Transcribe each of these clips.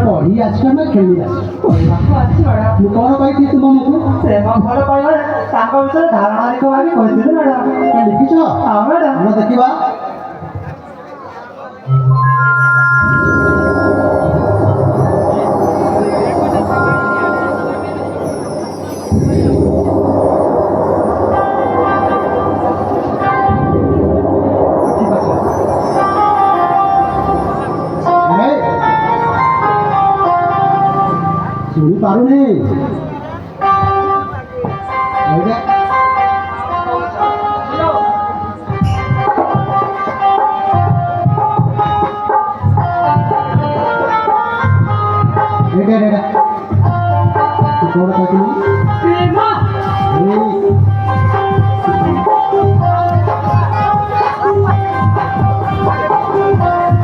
ପଢି ଆସିଛ ନା ଖେଳି ଆସିଛ? କହିବାକୁ ଅଛି ମ୍ୟାଡ଼ାମ। ମୁଁ କ'ଣ କହିଥିଲି ତୁମକୁ? ପ୍ରେମ ଭଲ ପାଇବା ତାଙ୍କ ବିଷୟରେ ଧାରଣା ଦେଖାଇବାକୁ କହିଥିଲି ମ୍ୟାଡ଼ାମ। ଲେଖିଛ? ହଁ ମ୍ୟାଡ଼ାମ। ଆମେ ଦେଖିବା। ଶୁଣି ପାରୁନି।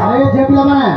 अरे जे पिला मैं